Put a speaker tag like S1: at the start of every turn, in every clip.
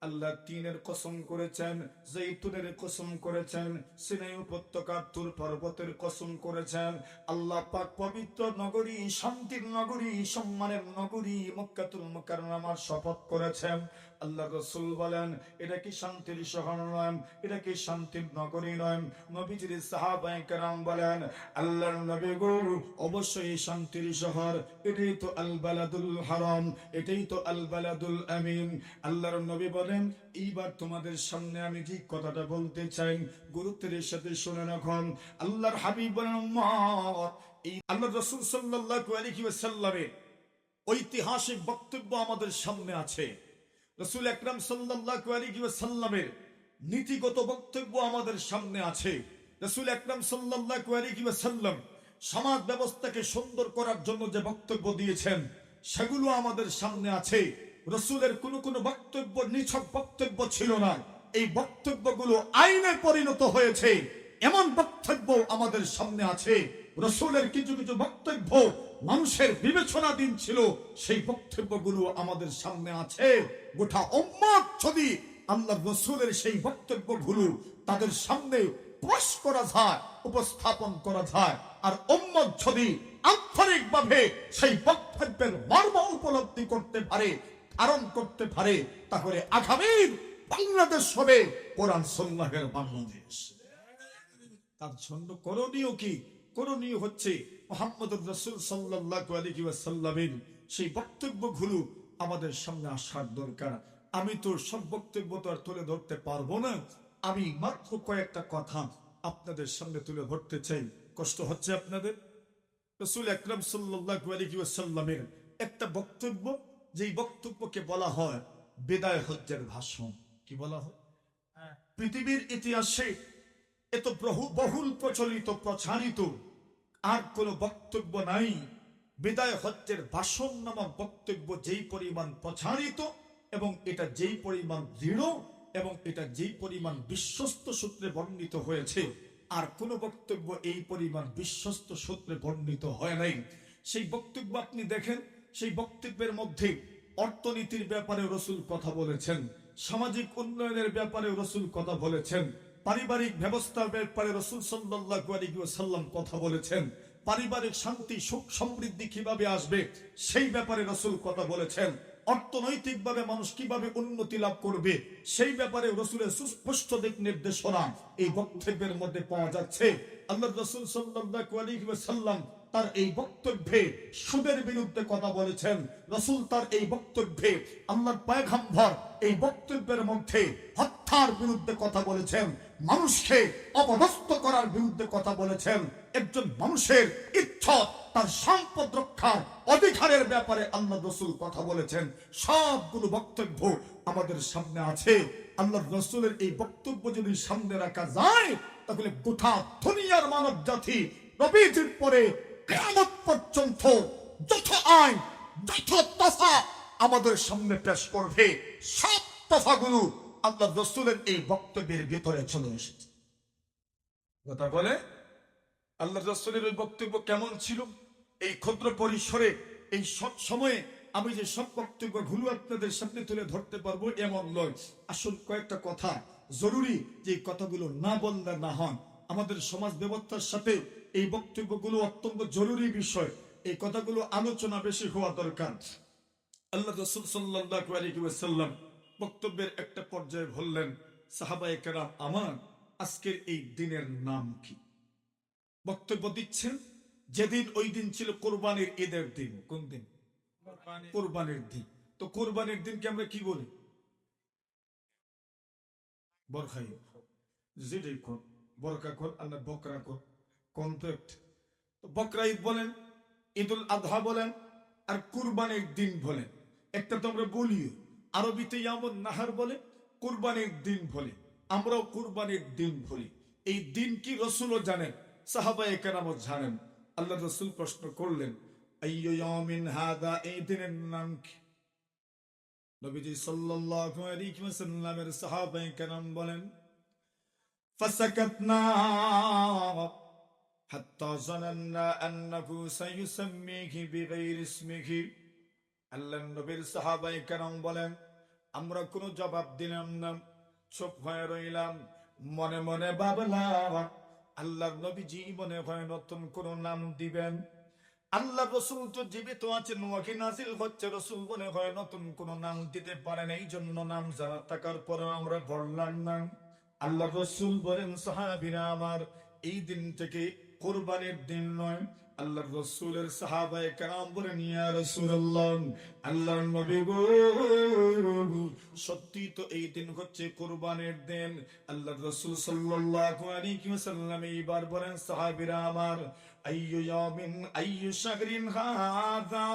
S1: আল্লাহ তিনের কসম করেছেন, জৈতুনের কসম করেছেন, সিনাই উপত্যকার তুর পর্বতের কসম করেছেন। আল্লাহ পাক পবিত্র নগরী, শান্তির নগরী, সম্মানের নগরী মক্কাতুল মুকাররমার শপথ করেছেন। আল্লাহ রাসূল বলেন, এটা কি শান্তির শহর নয়, এটা কি শান্তির নগরী নয়? নবীজির সাহাবায়ে কেরাম বলেন, আল্লাহর নবী গো, অবশ্যই শান্তির শহর, এটাই তো আল বালাদুল হারাম, এটাই তো আল বালাদুল আমিন। আল্লাহর নবী বলেন, এইবার তোমাদের সামনে আমি যে কথাটা বলতে চাই, গুরুত্বের সাথে শুনে রাখুন। আল্লাহর হাবিব বলেন, উম্মত, এই আল্লাহ রাসূল সাল্লাল্লাহু আলাইহি ওয়াসাল্লামের ঐতিহাসিক বক্তব্য আমাদের সামনে আছে। রাসূল আকরাম সাল্লাল্লাহু আলাইহি ওয়াসাল্লামের নীতিগত বক্তব্য আমাদের সামনে আছে। রাসূল আকরাম সাল্লাল্লাহু আলাইহি ওয়াসাল্লাম সমাজ ব্যবস্থাকে সুন্দর করার জন্য যে বক্তব্য দিয়েছেন, সেগুলো আমাদের সামনে আছে। রাসূলের কোনো বক্তব্য নিছক বক্তব্য ছিল না। এই বক্তব্যগুলো আইনে পরিণত হয়েছে, এমন বক্তব্য আমাদের সামনে আছে। রাসূলের কিছু কিছু বক্তব্য মানুষের বিবেচনাধীন ছিল, সেই বক্তব্যগুলো আমাদের সামনে আছে। গোটা উম্মত যদি আল্লাহর রাসূলের সেই বক্তব্যগুলো তাদের সামনে পেশ করা যায়, উপস্থাপন করা যায়, আর উম্মত যদি আন্তরিকভাবে সেই বক্তব্যের মর্ম উপলব্ধি করতে পারে, ধারণ করতে পারে, তাহলে আগামীর বাংলাদেশ হবে কোরআন সুন্নাহের বাংলাদেশ। তার জন্য করণীয় কি? করণীয় হচ্ছে মুহাম্মদুর রাসূল সাল্লাল্লাহু আলাইহি ওয়াসাল্লামের সেই বক্তব্যগুলো আমাদের সামনে আসার দরকার। আমি তো সব বক্তব্য তো আর তুলে ধরতে পারবো না, আমি মাত্র কয়েকটা কথা আপনাদের সামনে তুলে ধরতে চাই। কষ্ট হচ্ছে আপনাদের? রাসূল আকরাম সাল্লাল্লাহু আলাইহি ওয়াসাল্লামের একটা বক্তব্য, যেই বক্তব্যকে বলা হয় বিদায় হজ্জের ভাষণ। কি বলা হয়? পৃথিবীর ইতিহাসে এত বহুল প্রচলিত প্রচারিত আর কোন বক্তব্য নাই। বিদায় হজ্জের ভাষণ নামক বক্তব্য যেই পরিমাণ প্রচারিত, এবং এটা যেই পরিমাণ দৃঢ়, এবং এটা যেই পরিমাণ বিশ্বস্ত সূত্রে বর্ণিত হয়েছে, আর কোন বক্তব্য এই পরিমাণ বিশ্বস্ত সূত্রে বর্ণিত হয় নাই। সেই বক্তব্য আপনি দেখেন, সেই বক্তব্যের মধ্যে অর্থনীতির ব্যাপারে রাসূল কথা বলেছেন, সামাজিক উন্নয়নের ব্যাপারে রাসূল কথা বলেছেন, পারিবারিক ব্যবস্থার ব্যাপারে রাসূল সাল্লাল্লাহু আলাইহি ওয়াসাল্লাম কথা বলেছেন, পারিবারিক শান্তি সুখ সমৃদ্ধি কিভাবে আসবে সেই ব্যাপারে রাসূল কথা বলেছেন, অর্থনৈতিকভাবে মানুষ কিভাবে উন্নতি লাভ করবে সেই ব্যাপারে রাসূলের সুস্পষ্ট দিক নির্দেশনা এই বক্তব্যের মধ্যে পাওয়া যাচ্ছে। আল্লাহর রাসূল সাল্লাল্লাহু আলাইহি ওয়াসাল্লাম তার এই বক্তব্যে সুদের বিরুদ্ধে কথা বলেছেন। রাসূল তার এই বক্তব্যে, আল্লাহর পয়গম্বর এই বক্তব্যের মধ্যে হত্যার বিরুদ্ধে কথা বলেছেন, মানুষকে অপদস্থ করার বিরুদ্ধে কথা বলেছেন, একজন মানুষের ইচ্ছা তার সম্পদ রক্ষার অধিকারের ব্যাপারে আল্লাহ রাসূল কথা বলেছেন। সবগুলো বক্তব্য আমাদের সামনে আছে। আল্লাহ রাসূলের এই বক্তব্য যদি সামনে রাখা যায়, তাহলে গোটা দুনিয়ার মানব জাতি নবীজির পরে কিয়ামত পর্যন্ত যত আইন, যত তফা আমাদের সামনে পেশ করবে, সব তফাগুলো আল্লাহ রাসূলের এই বক্তব্যের ভিতরে চলে এসেছে। কথা বলে, আল্লাহ রাসূলের ওই বক্তব্য কেমন ছিল? এই ক্ষুদ্র পরিসরে, এই সব সময়ে আমি যে সব বক্তব্যগুলো আপনাদের সামনে তুলে ধরতে পারবো এমন নয়। আসল কয়েকটা কথা জরুরি, যে কথাগুলো না বললে না হয়। আমাদের সমাজ ব্যবস্থার সাথে এই বক্তব্যগুলো অত্যন্ত জরুরি বিষয়, এই কথাগুলো আলোচনা বেশি হওয়া দরকার। আল্লাহ রাসূল সাল্লাল্লাহু আলাইহি ওয়াসাল্লাম বক্তব্যের একটা পর্যায়ে বললেন, সাহাবায়ে কেরাম আমার, আজকের এই দিনের নাম কি? বক্তব্য দিচ্ছেন যেদিন, ওই দিন ছিল কোরবানির ঈদের দিন। কোন দিন? কোরবানির দিন। তো কোরবানির দিনকে আমরা কি বলি? বরখাই, যেটাই কোন বরকা কোন আর বকরা কোন, কন্ট্রাক্ট। বকরা ঈদ বলেন, ঈদুল আযহা বলেন, আর কুরবানির দিন বলেন। একটা তো আমরা বলি, আরবিতে ইয়ামুন নাহার বলে, কুরবানির দিন বলে, আমরাও কুরবানির দিন বলি। এই দিন কি রাসূলও জানেন, সাহাবায়ে কেরামও জানেন। আল্লাহ রাসূল প্রশ্ন করলেন, আইয়ু ইয়ামিন হাদা, এই দিনের নাম কি? নবীজি সাল্লাল্লাহু আলাইহি ওয়াসাল্লামের সাহাবায়ে কেরাম বলেন, ফাসাকাতনা হাত্তা জানান্না আন্নাহু সায়ুসাম্মিহি বিগাইরি ইসমিহি। আল্লাহর নবীর সাহাবায়ে কেরাম বলেন, আমরা কোনো জবাব দিলাম না, চুপ হয়ে রইলাম। মনে মনে ভাবলাম আল্লাহর নবী জীবনে হয় নতুন কোন নাম দিবেন। আল্লাহ রসুল তো জীবিত আছেন, ওয়াহি নাজিল হচ্ছে, রসুল মনে হয় নতুন কোন নাম দিতে পারেন, এই জন্য নাম জানা থাকার পরে আমরা বললাম না। আল্লাহ রসুল বলেন, সাহাবীরা আমার, এই দিন থেকে কোরবানির দিন নয়। আল্লাহ রসুলের সাহাবায়ে কেরাম বলেন, ইয়া রাসূলুল্লাহ, আল্লাহর নবী গো, সত্যি তো এই দিন হচ্ছে কোরবানির দিন। আল্লাহ রসুল সাল্লাল্লাহু আলাইহি ওয়াসাল্লাম এইবার বলেন, সাহাবীরা আমার, আইয়ু ইয়ামিন আইয়ু শাহরিন হাযা,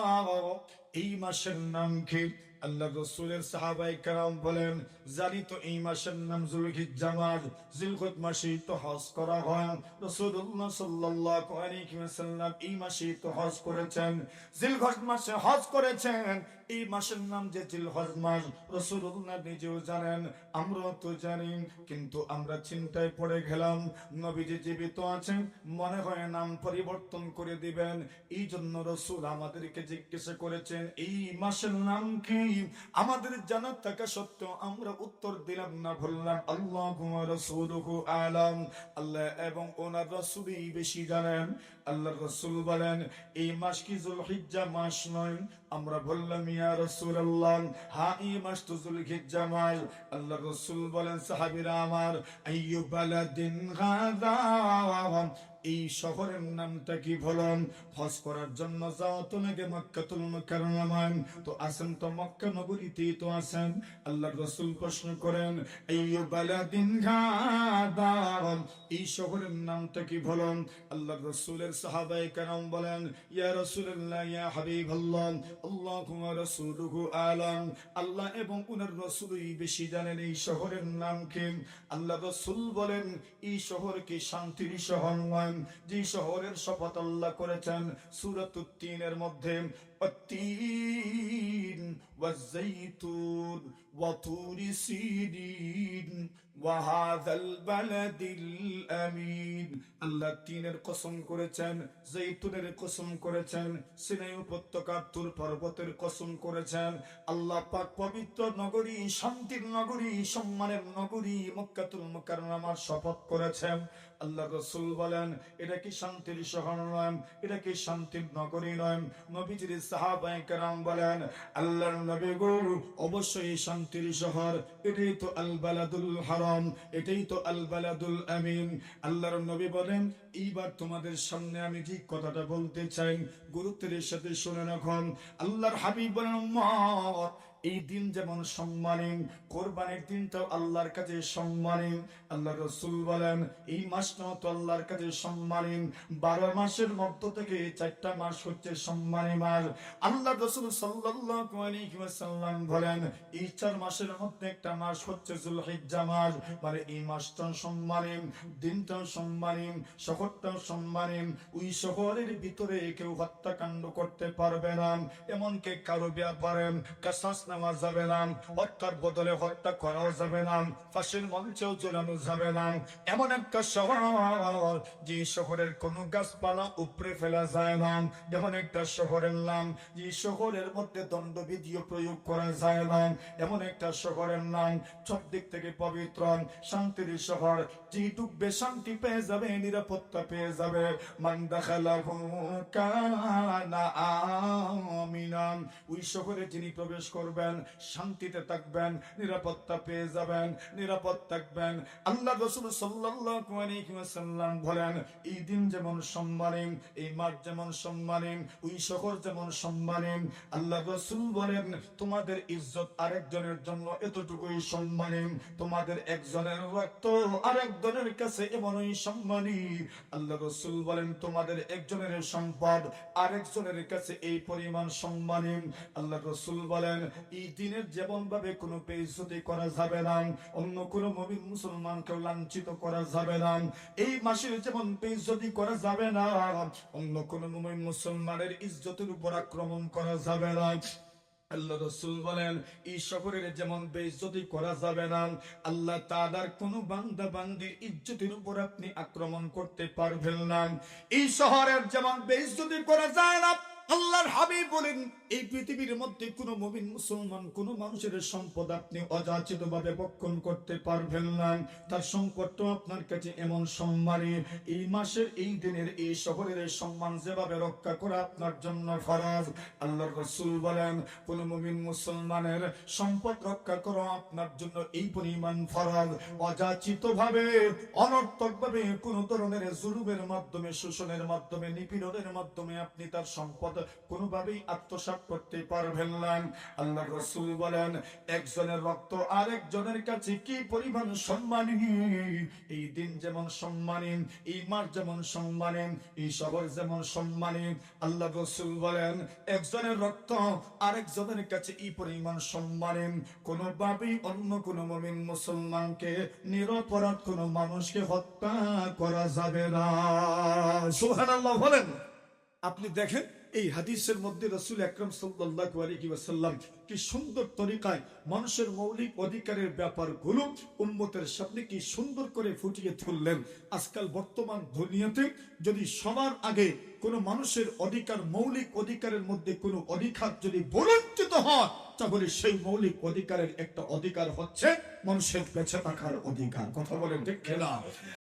S1: এই মাসের নাম কি? আল্লাহ রসুলের সাহাবায়ে কেরাম বলেন, জানি তো এই মাসের নাম যুলহিজ্জা মাস, জিলহজ মাসে তো হজ করা হয়। রাসূলুল্লাহ সাল্লাল্লাহু আলাইহি ওয়াসাল্লাম এই মাসে তো হজ করেছেন, জিলহজ মাসে হজ করেছেন। এই মাসের নাম যে জিলহজ মাস, রাসূলুল্লাহ নিজেও জানেন, আমরাও তো জানি, কিন্তু আমরা চিন্তায় পড়ে গেলাম, নবীজি জীবিত আছেন, মনে হয় নাম পরিবর্তন করে দিবেন। এই জন্য রাসূল আমাদেরকে জিজ্ঞাসা করেছেন, এই মাসের নাম কি? আমাদের জানা থাকা সত্ত্বেও আমরা উত্তর দিলাম না, বললাম আল্লাহু ওয়া রাসূলুহু আলাম, আল্লাহ এবং ওনার রাসূলই বেশি জানেন। আল্লাহর রাসূল বলেন, এই মাস কি যুলহিজ্জা মাস নয়? আমরা বললাম, ইয়া রাসূলুল্লাহ, হ্যাঁ এই মাস তো যুলহিজ্জা মাস। আল্লাহর রাসূল বলেন, সাহাবীরা আমার, আইয়ু বালাদিন হাযা, এই শহরের নামটা কি? বলুন। হজ করার জন্য যাও তো নাকি মক্কাতুল মুকাররমায়, তো আছেন তো মক্কা নগরীতেই তো আছেন। আল্লাহর রাসূল প্রশ্ন করেন, আইয়ু বালাদিন হাযা, এই শহরের নামটা কি? বলুন। আল্লাহর রাসূলের সাহাবায়ে কেরাম বলেন, ইয়া রাসূলুল্লাহ, ইয়া হাবিবাল্লাহ, আল্লাহু ওয়া রাসূলুহু আলাম, আল্লাহ এবং উনার রাসূলই বেশি জানেন এই শহরের নাম কি। আল্লাহ রাসূল বলেন, এই শহর কি শান্তির শহর নয়? যে শহরের শপথ আল্লাহ করেছেন সূরাতুত তিনের মধ্যে, আত-তিন ওয়াজ-যাইতুন ওয়া তুরি সিনিন ওয়া হাযাল বালাদিল আমিন। আল্লাহ তিনের কসম করেছেন, জৈতুনের কসম করেছেন, সিনাই উপত্যকার তুর পর্বতের কসম করেছেন। আল্লাহ পাক পবিত্র নগরী, শান্তির নগরী, সম্মানের নগরী মক্কাতুল মুকাররমার শপথ করেছেন। আল্লাহ রাসূল বলেন, এটা কি শান্তির শহর নয়? এটা কি শান্তির নগরী নয়? নবীজির সাহাবায়ে কেরাম বলেন, আল্লাহর নবী গো, অবশ্যই শান্তির শহর, এটাই তো আল বালাদুল হারাম, এটাই তো আল বালাদুল আমিন। আল্লাহর নবী বলেন, এইবার তোমাদের সামনে আমি যে কথাটা বলতে চাই, গুরুত্বের সাথে শুনে রাখুন। আল্লাহর হাবিব বলেন, উম্মত, এই দিন যেমন সম্মানী, কোরবানির দিনটাও আল্লাহর কাছে সম্মানী। আল্লাহ রাসূল বলেন, এই মাসটাও তো আল্লাহর কাছে সম্মানী। 12 মাসের মধ্য থেকে 4টা মাস হচ্ছে সম্মানী মাস। আল্লাহ রাসূল সাল্লাল্লাহু আলাইহি ওয়াসাল্লাম বলেন, এই 4 মাসের মধ্যে একটা মাস হচ্ছে যুলহিজ্জা মাস, মানে এই মাসটাও সম্মানী, দিনটাও সম্মানী, শহরটাও সম্মানী। ওই শহরের ভিতরে কেউ হত্যাকাণ্ড করতে পারবে না, এমনকি কারো ব্যাপারে কাসাস নেওয়া যাবে না, হত্যার বদলে হত্যা করাও যাবে না, ফাঁসির মঞ্চেও ঝোলানো যাবে না। এমন একটা শহর, যে শহরের কোনো গাছপালা উপড়ে ফেলা যায় না। এমন একটা শহরের নাম, যে শহরের মধ্যে দণ্ডবিধিও প্রয়োগ করা যায় না। এমন একটা শহরের নাম, সব দিক থেকে পবিত্র, শান্তির শহর, যে ডুববে শান্তি পেয়ে যাবে, নিরাপত্তা পেয়ে যাবে। মান দাখালাহু কানা আমিনান, ওই শহরে যিনি প্রবেশ করবেন শান্তিতে থাকবেন, নিরাপত্তা পেয়ে যাবেন, নিরাপদ থাকবেন। আল্লাহ রাসূল সাল্লাল্লাহু আলাইহি ওয়াসাল্লাম বলেন, এই দিন যেমন সম্মানী, এই মাস যেমন সম্মানী, ওই শহর যেমন সম্মানী। আল্লাহ রাসূল বলেন, তোমাদের ইজ্জত আরেকজনের জন্য এতটুকুই সম্মানী, তোমাদের একজনের রক্ত আরেকজনের কাছে এমনই সম্মানী। আল্লাহ রাসূল বলেন, তোমাদের একজনের সম্পদ আরেকজনের কাছে এই পরিমাণ সম্মানী। আল্লাহ রাসূল বলেন, এই দিনের যেমন ভাবে কোনো বেইজ্জতি করা যাবে না, অন্য কোনো মুমিন মুসলমানকে লাঞ্ছিত করা যাবে না, এই মাসের যেমন বেইজ্জতি করা যাবে না, অন্য কোনো মুমিন মুসলমানের ইজ্জতের উপর আক্রমণ করা যাবে না। আল্লাহ রাসূল বলেন, এই শহরের যেমন বেইজ্জতি করা যাবে না, আল্লাহ তাআলার কোন বান্দা বান্দির ইজ্জতের উপর আপনি আক্রমণ করতে পারবেন না। এই শহরের যেমন বেইজ্জতি করা যায় না, আল্লাহর হাবিব বলেন, এই পৃথিবীর মধ্যে কোন মুমিন মুসলমান কোন মানুষের সম্পদ আপনি অযাচিত ভাবে ভক্ষণ করতে পারবেন না। তার সম্পদটা আপনার কাছে এমন সম্মানী, এই মাসের এই দিনের এই শহরের এই সম্মান যেভাবে রক্ষা করা আপনার জন্য ফরজ। আল্লাহর রাসূল বলেন, কোন মুমিন মুসলমানের সম্পদ রক্ষা করা আপনার জন্য এই পরিমাণ ফরজ। অযাচিত ভাবে অনর্থক ভাবে কোন ধরনের জুলুমের মাধ্যমে, শোষণের মাধ্যমে, নিপীড়নের মাধ্যমে আপনি তার সম্পদ কোনোভাবেই আত্মসাৎ করতে পারবেন না। আল্লাহর রাসূল বলেন, একজনের রক্ত আরেকজনের কাছে কি পরিমাণ সম্মানী, এই দিন যেমন সম্মানী, এই মাস যেমন সম্মানী, এই শহর যেমন সম্মানী। আল্লাহর রাসূল বলেন, একজনের রক্ত আরেকজনের কাছে এই পরিমাণ সম্মানী। কোনোভাবেই অন্য কোন মুমিন মুসলমানকে, নিরপরাধ কোন মানুষকে হত্যা করা যাবে না। সুবহানাল্লাহ বলেন। আপনি দেখেন এই হাদিসের মধ্যে রাসূল আকরাম সাল্লাল্লাহু আলাইহি ওয়াসাল্লাম কি সুন্দর তরিকায় মানুষের মৌলিক অধিকারের ব্যাপারগুলো উম্মতের সামনে কি সুন্দর করে ফুটিয়ে তুললেন। আজকাল বর্তমান দুনিয়াতে যদি সবার আগে কোনো মানুষের অধিকার, মৌলিক অধিকারের মধ্যে কোনো অধিকার যদি বঞ্চিত হয়, তাহলে সেই মৌলিক অধিকারের একটা অধিকার হচ্ছে মানুষের বেঁচে থাকার অধিকার। কথা বলেন ঠিক কিনা?